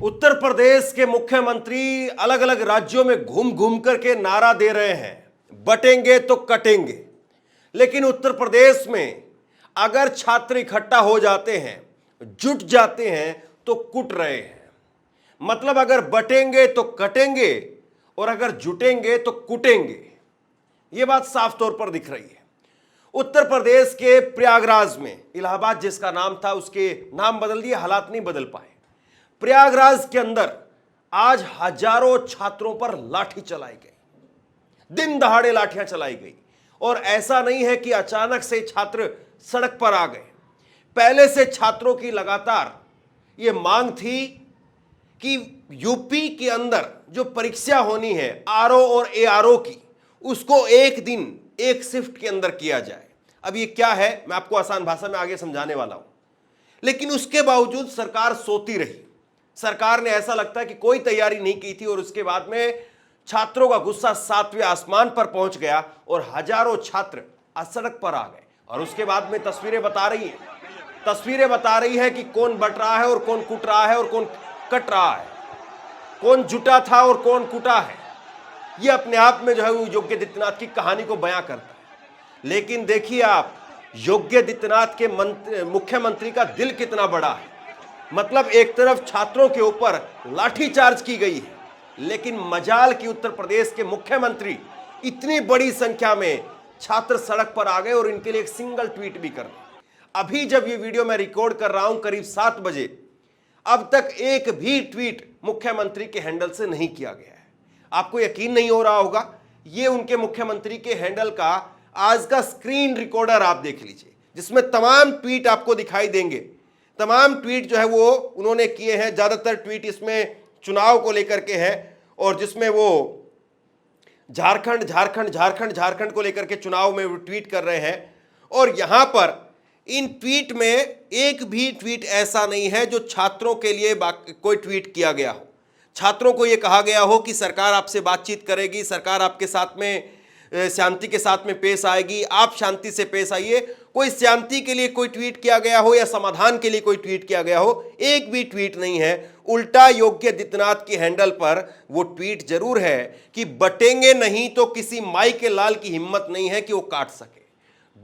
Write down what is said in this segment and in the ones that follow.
उत्तर प्रदेश के मुख्यमंत्री अलग अलग राज्यों में घूम घूम करके नारा दे रहे हैं, बटेंगे तो कटेंगे। लेकिन उत्तर प्रदेश में अगर छात्र इकट्ठा हो जाते हैं, जुट जाते हैं, तो कुट रहे हैं। मतलब अगर बटेंगे तो कटेंगे और अगर जुटेंगे तो कुटेंगे। यह बात साफ तौर पर दिख रही है। उत्तर प्रदेश के प्रयागराज में, इलाहाबाद जिसका नाम था उसके नाम बदल दिए, हालात नहीं बदल पाए। प्रयागराज के अंदर आज हजारों छात्रों पर लाठी चलाई गई, दिन दहाड़े लाठियां चलाई गई। और ऐसा नहीं है कि अचानक से छात्र सड़क पर आ गए। पहले से छात्रों की लगातार यह मांग थी कि यूपी के अंदर जो परीक्षा होनी है आरओ और एआरओ की, उसको एक दिन एक शिफ्ट के अंदर किया जाए। अब ये क्या है मैं आपको आसान भाषा में आगे समझाने वाला हूं। लेकिन उसके बावजूद सरकार सोती रही। सरकार ने ऐसा लगता है कि कोई तैयारी नहीं की थी और उसके बाद में छात्रों का गुस्सा 7वें आसमान पर पहुंच गया और हजारों छात्र सड़क पर आ गए। और उसके बाद में तस्वीरें बता रही है कि कौन बट रहा है और कौन कुट रहा है और कौन कट रहा है, कौन जुटा था और कौन कुटा है। यह अपने आप में जो है वो योगी आदित्यनाथ की कहानी को बयां करता है। लेकिन देखिए आप, योगी आदित्यनाथ के मुख्यमंत्री का दिल कितना बड़ा है। मतलब एक तरफ छात्रों के ऊपर लाठीचार्ज की गई है, लेकिन मजाल की उत्तर प्रदेश के मुख्यमंत्री इतनी बड़ी संख्या में छात्र सड़क पर आ गए और इनके लिए एक सिंगल ट्वीट भी कर दिया। अभी जब ये वीडियो मैं रिकॉर्ड कर रहा हूं करीब 7 बजे, अब तक एक भी ट्वीट मुख्यमंत्री के हैंडल से नहीं किया गया है। आपको यकीन नहीं हो रहा होगा, ये उनके मुख्यमंत्री के हैंडल का आज का स्क्रीन रिकॉर्डर आप देख लीजिए, जिसमें तमाम ट्वीट आपको दिखाई देंगे। तमाम ट्वीट जो है वो उन्होंने किए हैं। ज्यादातर ट्वीट इसमें चुनाव को लेकर के हैं और जिसमें वो झारखंड को लेकर के चुनाव में ट्वीट कर रहे हैं। और यहां पर इन ट्वीट में एक भी ट्वीट ऐसा नहीं है जो छात्रों के लिए कोई ट्वीट किया गया हो, छात्रों को यह कहा गया हो कि सरकार आपसे बातचीत करेगी, सरकार आपके साथ में शांति के साथ में पेश आएगी, आप शांति से पेश आइए। कोई शांति के लिए कोई ट्वीट किया गया हो या समाधान के लिए कोई ट्वीट किया गया हो, एक भी ट्वीट नहीं है। उल्टा योगी आदित्यनाथ की हैंडल पर वो ट्वीट जरूर है कि बटेंगे नहीं तो किसी माई के लाल की हिम्मत नहीं है कि वो काट सके।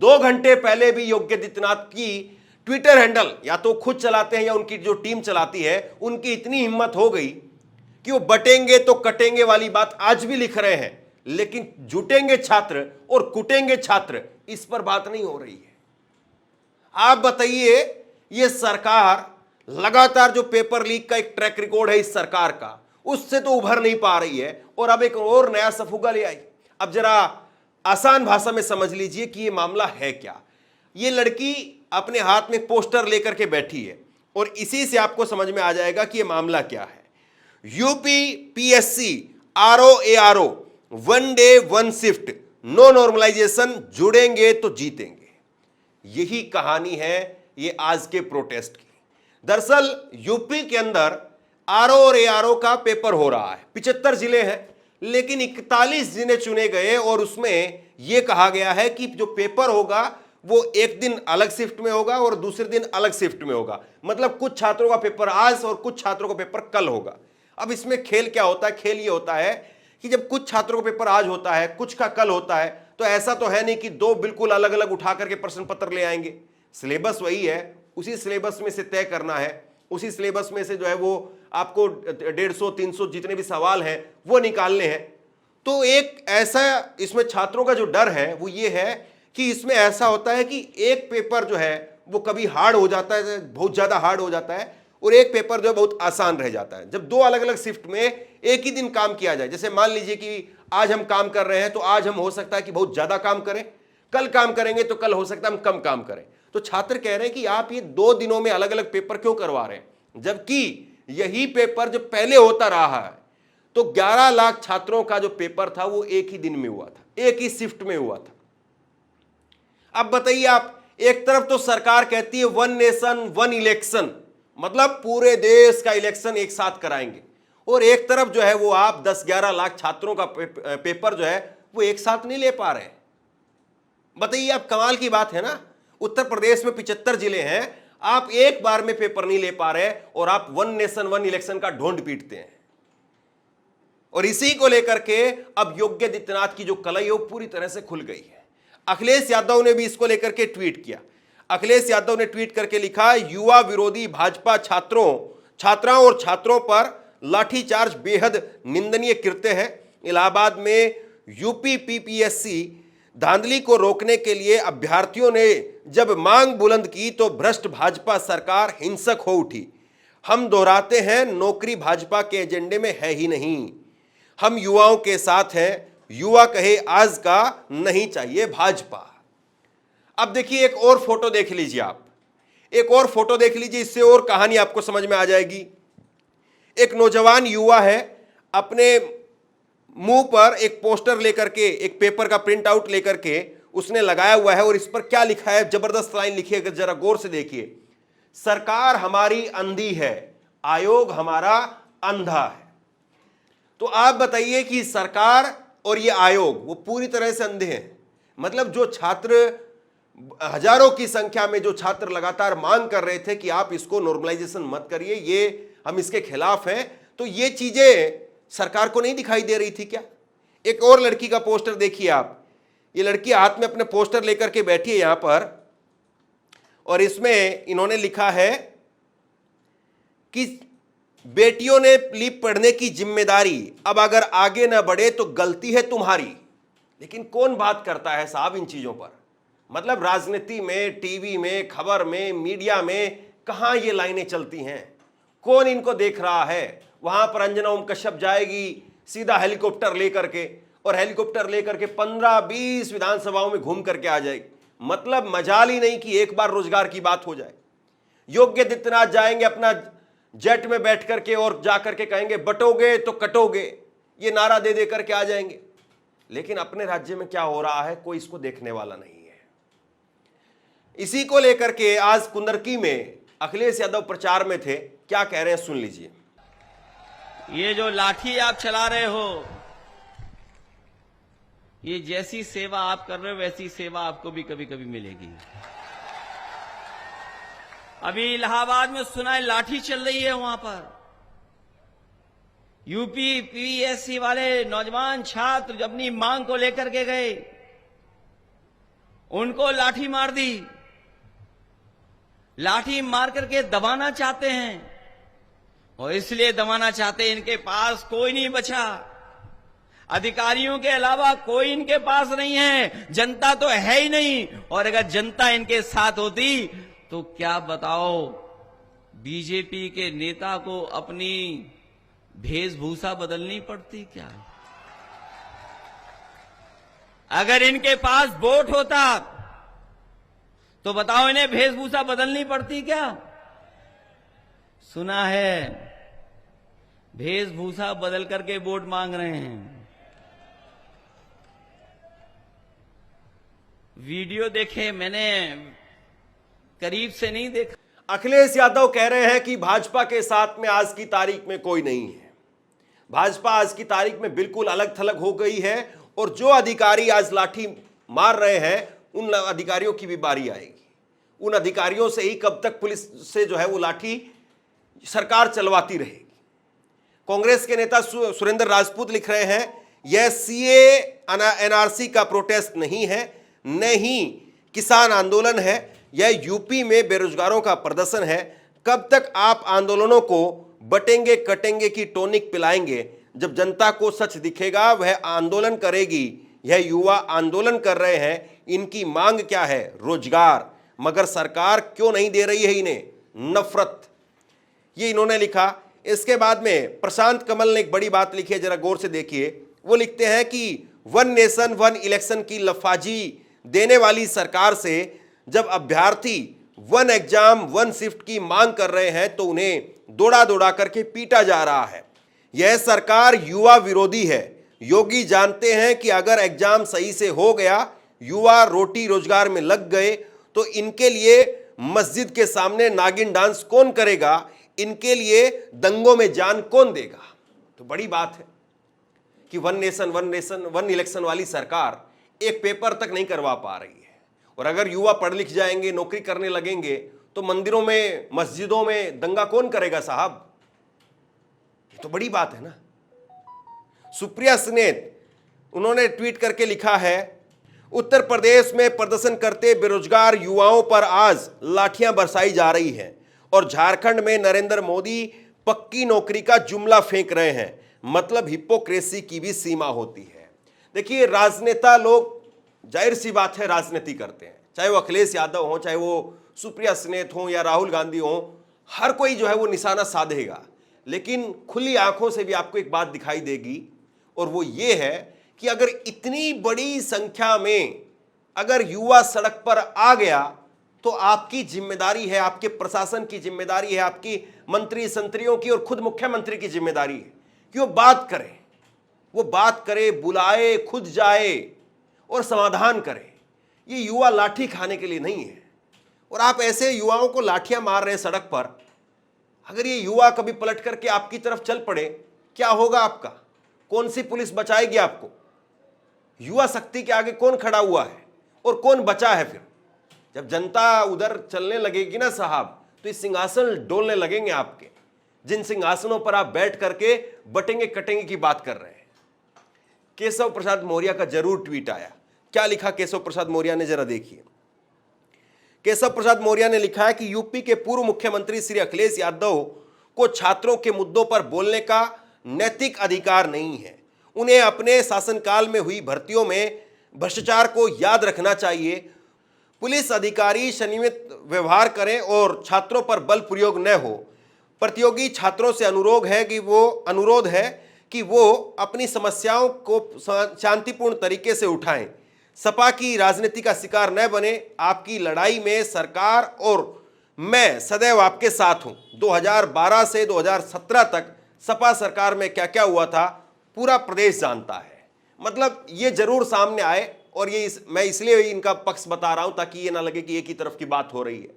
2 घंटे पहले भी योगी आदित्यनाथ की ट्विटर हैंडल या तो खुद चलाते हैं या उनकी जो टीम चलाती है, उनकी इतनी हिम्मत हो गई कि वो बटेंगे तो कटेंगे वाली बात आज भी लिख रहे हैं। लेकिन जुटेंगे छात्र और कुटेंगे छात्र, इस पर बात नहीं हो रही है। आप बताइए, ये सरकार लगातार जो पेपर लीक का एक ट्रैक रिकॉर्ड है इस सरकार का, उससे तो उभर नहीं पा रही है और अब एक और नया सफुगा ले आई। अब जरा आसान भाषा में समझ लीजिए कि ये मामला है क्या। ये लड़की अपने हाथ में पोस्टर लेकर के बैठी है और इसी से आपको समझ में आ जाएगा कि ये मामला क्या है। UP PSC RO ARO 1 day 1 shift, no normalisation, जुड़ेंगे तो जीतेंगे। यही कहानी है ये आज के प्रोटेस्ट की। दरअसल यूपी के अंदर आरओ और एआरओ का पेपर हो रहा है। 75 जिले हैं, लेकिन 41 जिले चुने गए और उसमें यह कहा गया है कि जो पेपर होगा वो एक दिन अलग शिफ्ट में होगा और दूसरे दिन अलग शिफ्ट में होगा। मतलब कुछ छात्रों का पेपर आज और कुछ छात्रों का पेपर कल होगा। अब इसमें खेल क्या होता है? खेल ये होता है कि जब कुछ छात्रों का पेपर आज होता है, कुछ का कल होता है, तो ऐसा तो है नहीं कि 2 बिल्कुल अलग अलग उठा करके प्रश्न पत्र ले आएंगे। सिलेबस वही है, उसी सिलेबस में से तय करना है, उसी सिलेबस में से जो है वो आपको 150 300 जितने भी सवाल हैं वो निकालने हैं। तो एक ऐसा इसमें छात्रों का जो डर है वो ये है कि इसमें ऐसा होता है कि एक पेपर जो है वो कभी हार्ड हो जाता है, बहुत ज्यादा हार्ड हो जाता है, और एक पेपर जो है बहुत आसान रह जाता है। जब 2 अलग अलग शिफ्ट में एक ही दिन काम किया जाए, जैसे मान लीजिए कि आज हम काम कर रहे हैं तो आज हम हो सकता है कि बहुत ज्यादा काम करें, कल काम करेंगे तो कल हो सकता है हम कम काम करें। तो छात्र कह रहे हैं कि आप ये 2 दिनों में अलग अलग पेपर क्यों करवा रहे हैं, जबकि यही पेपर जो पहले होता रहा है। तो 11 लाख छात्रों का जो पेपर था वो एक ही दिन में हुआ था, एक ही शिफ्ट में हुआ था। अब बताइए आप, एक तरफ तो सरकार कहती है 1 नेशन 1 इलेक्शन, मतलब पूरे देश का इलेक्शन एक साथ कराएंगे, और एक तरफ जो है वो आप 10-11 लाख छात्रों का पेपर जो है वो एक साथ नहीं ले पा रहे हैं। बताइए आप, कमाल की बात है ना। उत्तर प्रदेश में 75 जिले हैं, आप एक बार में पेपर नहीं ले पा रहे और आप वन नेशन वन इलेक्शन का ढोंड पीटते हैं। और इसी को लेकर के अब योगी आदित्यनाथ की जो कलई है वो पूरी तरह से खुल गई है। अखिलेश यादव ने भी इसको लेकर के ट्वीट किया। अखिलेश यादव ने ट्वीट करके लिखा, युवा विरोधी भाजपा छात्राओं और छात्रों पर लाठीचार्ज बेहद निंदनीय कृत्य है। इलाहाबाद में यूपी पीपीएससी धांधली को रोकने के लिए अभ्यर्थियों ने जब मांग बुलंद की तो भ्रष्ट भाजपा सरकार हिंसक हो उठी। हम दोहराते हैं, नौकरी भाजपा के एजेंडे में है ही नहीं। हम युवाओं के साथ हैं, युवा कहे आज का नहीं चाहिए भाजपा। अब देखिए एक और फोटो देख लीजिए, आप एक और फोटो देख लीजिए, इससे और कहानी आपको समझ में आ जाएगी। एक नौजवान युवा है, अपने मुंह पर एक पोस्टर लेकर के, एक पेपर का प्रिंट आउट लेकर के उसने लगाया हुआ है और इस पर क्या लिखा है, जबरदस्त लाइन लिखी है, जरा गौर से देखिए। सरकार हमारी अंधी है, आयोग हमारा अंधा है। तो आप बताइए कि सरकार और ये आयोग वो पूरी तरह से अंधे हैं। मतलब जो छात्र, हजारों की संख्या में जो छात्र लगातार मांग कर रहे थे कि आप इसको नॉर्मलाइजेशन मत करिए, ये हम इसके खिलाफ हैं, तो ये चीजें सरकार को नहीं दिखाई दे रही थी क्या? एक और लड़की का पोस्टर देखिए आप। ये लड़की हाथ में अपने पोस्टर लेकर के बैठी है यहां पर, और इसमें इन्होंने लिखा है कि बेटियों ने ली पढ़ने की जिम्मेदारी, अब अगर आगे ना बढ़े तो गलती है तुम्हारी। लेकिन कौन बात करता है साहब इन चीजों पर? मतलब राजनीति में, टीवी में, खबर में, मीडिया में कहां ये लाइनें चलती हैं? कौन इनको देख रहा है? वहां पर अंजना ओम कश्यप जाएगी सीधा हेलीकॉप्टर लेकर के, और हेलीकॉप्टर लेकर के 15-20 विधानसभाओं में घूम करके आ जाएगी। मतलब मजाल ही नहीं कि एक बार रोजगार की बात हो जाए। योगी आदित्यनाथ जाएंगे अपना जेट में बैठ करके और जाकर के कहेंगे बटोगे तो कटोगे, ये नारा दे दे करके आ जाएंगे। लेकिन अपने राज्य में क्या हो रहा है कोई इसको देखने वाला नहीं है। इसी को लेकर के आज कुंदरकी में अखिलेश यादव प्रचार में थे, क्या कह रहे हैं सुन लीजिए। ये जो लाठी आप चला रहे हो, ये जैसी सेवा आप कर रहे हो वैसी सेवा आपको भी कभी कभी मिलेगी। अभी इलाहाबाद में सुना है लाठी चल रही है, वहां पर यूपी पीएससी वाले नौजवान छात्र अपनी मांग को लेकर के गए, उनको लाठी मार दी। लाठी मार करके दबाना चाहते हैं, और इसलिए दबाना चाहते हैं इनके पास कोई नहीं बचा। अधिकारियों के अलावा कोई इनके पास नहीं है, जनता तो है ही नहीं। और अगर जनता इनके साथ होती तो क्या बताओ, बीजेपी के नेता को अपनी वेशभूषा बदलनी पड़ती क्या? अगर इनके पास वोट होता तो बताओ इन्हें वेशभूषा बदलनी पड़ती क्या? सुना है वेशभूषा बदल करके वोट मांग रहे हैं। वीडियो देखे मैंने, करीब से नहीं देखा। अखिलेश यादव कह रहे हैं कि भाजपा के साथ में आज की तारीख में कोई नहीं है। भाजपा आज की तारीख में बिल्कुल अलग थलग हो गई है, और जो अधिकारी आज लाठी मार रहे हैं उन अधिकारियों की भी बारी आएगी। उन अधिकारियों से ही कब तक पुलिस से जो है वो लाठी सरकार चलवाती रहेगी। कांग्रेस के नेता सुरेंद्र राजपूत लिख रहे हैं, यह सीए एनआरसी का प्रोटेस्ट नहीं है, न ही किसान आंदोलन है, यह यूपी में बेरोजगारों का प्रदर्शन है। कब तक आप आंदोलनों को बटेंगे कटेंगे की टॉनिक पिलाएंगे? जब जनता को सच दिखेगा वह आंदोलन करेगी। यह युवा आंदोलन कर रहे हैं, इनकी मांग क्या है? रोजगार, मगर सरकार क्यों नहीं दे रही है इन्हें? नफरत। ये इन्होंने लिखा। इसके बाद में प्रशांत कमल ने एक बड़ी बात लिखी है, जरा गौर से देखिए। वो लिखते हैं कि वन नेशन वन इलेक्शन की लफाजी देने वाली सरकार से जब अभ्यर्थी वन एग्जाम वन शिफ्ट की मांग कर रहे हैं तो उन्हें दौड़ा दौड़ा करके पीटा जा रहा है। यह सरकार युवा विरोधी है। योगी जानते हैं कि अगर एग्जाम सही से हो गया, युवा रोटी रोजगार में लग गए, तो इनके लिए मस्जिद के सामने नागिन डांस कौन करेगा? इनके लिए दंगों में जान कौन देगा? तो बड़ी बात है कि वन नेशन वन इलेक्शन वाली सरकार एक पेपर तक नहीं करवा पा रही है। और अगर युवा पढ़ लिख जाएंगे, नौकरी करने लगेंगे, तो मंदिरों में, मस्जिदों में दंगा कौन करेगा साहब? ये तो बड़ी बात है ना। सुप्रिया स्नेत, उन्होंने ट्वीट करके लिखा है, उत्तर प्रदेश में प्रदर्शन करते बेरोजगार युवाओं पर आज लाठियां बरसाई जा रही हैं और झारखंड में नरेंद्र मोदी पक्की नौकरी का जुमला फेंक रहे हैं। मतलब हिपोक्रेसी की भी सीमा होती है। देखिए, राजनेता लोग जाहिर सी बात है राजनीति करते हैं, चाहे वो अखिलेश यादव हो, चाहे वो सुप्रिया स्नेत हो या राहुल गांधी हो, हर कोई जो है वो निशाना साधेगा। लेकिन खुली आंखों से भी आपको एक बात दिखाई देगी, और वो ये है कि अगर इतनी बड़ी संख्या में अगर युवा सड़क पर आ गया तो आपकी जिम्मेदारी है, आपके प्रशासन की जिम्मेदारी है, आपकी मंत्री संतरियों की और खुद मुख्यमंत्री की जिम्मेदारी है कि वो बात करे, बुलाए, खुद जाए और समाधान करे। ये युवा लाठी खाने के लिए नहीं है। और आप ऐसे युवाओं को लाठियां मार रहे हैं सड़क पर। अगर ये युवा कभी पलट करके आपकी तरफ चल पड़े, क्या होगा आपका? कौन सी पुलिस बचाएगी आपको? युवा शक्ति के आगे कौन खड़ा हुआ है और कौन बचा है? फिर जब जनता उधर चलने लगेगी ना साहब, तो इस सिंहासन डोलने लगेंगे आपके, जिन सिंहासनों पर आप बैठ करके बटेंगे कटेंगे की बात कर रहे हैं। केशव प्रसाद मौर्य का जरूर ट्वीट आया। क्या लिखा केशव प्रसाद मौर्य ने, जरा देखिए। केशव प्रसाद मौर्य ने लिखा है कि यूपी के पूर्व मुख्यमंत्री श्री अखिलेश यादव को छात्रों के मुद्दों पर बोलने का नैतिक अधिकार नहीं है। उन्हें अपने शासनकाल में हुई भर्तियों में भ्रष्टाचार को याद रखना चाहिए। पुलिस अधिकारी संयमित व्यवहार करें और छात्रों पर बल प्रयोग न हो। प्रतियोगी छात्रों से अनुरोध है कि वो अपनी समस्याओं को शांतिपूर्ण तरीके से उठाएं। सपा की राजनीति का शिकार न बने। आपकी लड़ाई में सरकार और मैं सदैव आपके साथ हूं। 2012 से 2017 तक सपा सरकार में क्या क्या हुआ था पूरा प्रदेश जानता है। मतलब ये जरूर सामने आए, और मैं इसलिए इनका पक्ष बता रहा हूं ताकि ये ना लगे कि एक ही तरफ की बात हो रही है।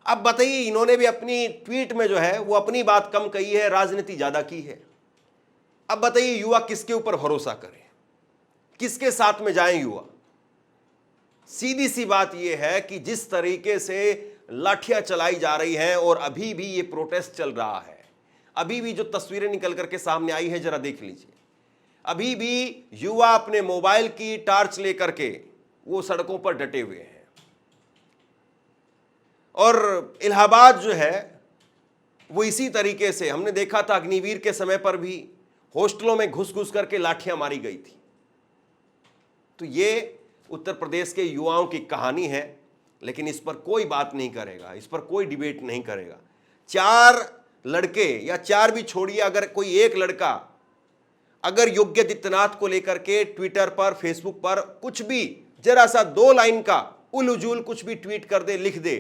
अब बताइए, इन्होंने भी अपनी ट्वीट में जो है वो अपनी बात कम कही है, राजनीति ज्यादा की है। अब बताइए, युवा किसके ऊपर भरोसा करें, किसके साथ में जाएं युवा? सीधी सी बात यह है कि जिस तरीके से लाठियां चलाई जा रही हैं और अभी भी ये प्रोटेस्ट चल रहा है, अभी भी जो तस्वीरें निकल करके सामने आई है जरा देख लीजिए। अभी भी युवा अपने मोबाइल की टार्च लेकर के वो सड़कों पर डटे हुए हैं। और इलाहाबाद जो है वो इसी तरीके से हमने देखा था, अग्निवीर के समय पर भी हॉस्टलों में घुस घुस करके लाठियां मारी गई थी। तो ये उत्तर प्रदेश के युवाओं की कहानी है, लेकिन इस पर कोई बात नहीं करेगा, इस पर कोई डिबेट नहीं करेगा। 4 लड़के या 4 भी छोड़िए, अगर कोई एक लड़का अगर योगी आदित्यनाथ को लेकर के ट्विटर पर, फेसबुक पर कुछ भी जरा सा 2 लाइन का उलझुल कुछ भी ट्वीट कर दे, लिख दे,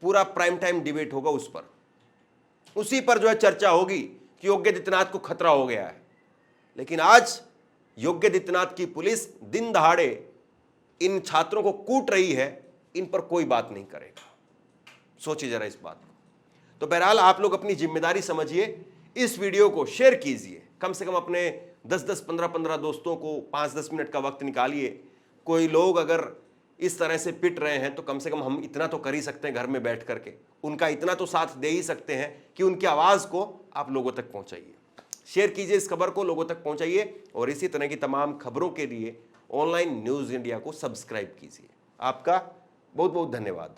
पूरा प्राइम टाइम डिबेट होगा उस पर, उसी पर जो है चर्चा होगी कि योगी आदित्यनाथ को खतरा हो गया है। लेकिन आज योगी आदित्यनाथ की पुलिस दिन दहाड़े इन छात्रों को कूट रही है, इन पर कोई बात नहीं करेगा। सोचिए जरा इस बात को। तो बहरहाल आप लोग अपनी जिम्मेदारी समझिए, इस वीडियो को शेयर कीजिए, कम से कम अपने 10-10, 15-15 दोस्तों को 5-10 मिनट का वक्त निकालिए। कोई लोग अगर इस तरह से पिट रहे हैं तो कम से कम हम इतना तो कर ही सकते हैं घर में बैठ करके, उनका इतना तो साथ दे ही सकते हैं कि उनकी आवाज़ को आप लोगों तक पहुंचाइए। शेयर कीजिए इस खबर को, लोगों तक पहुंचाइए, और इसी तरह की तमाम खबरों के लिए ऑनलाइन न्यूज़ इंडिया को सब्सक्राइब कीजिए। आपका बहुत बहुत धन्यवाद।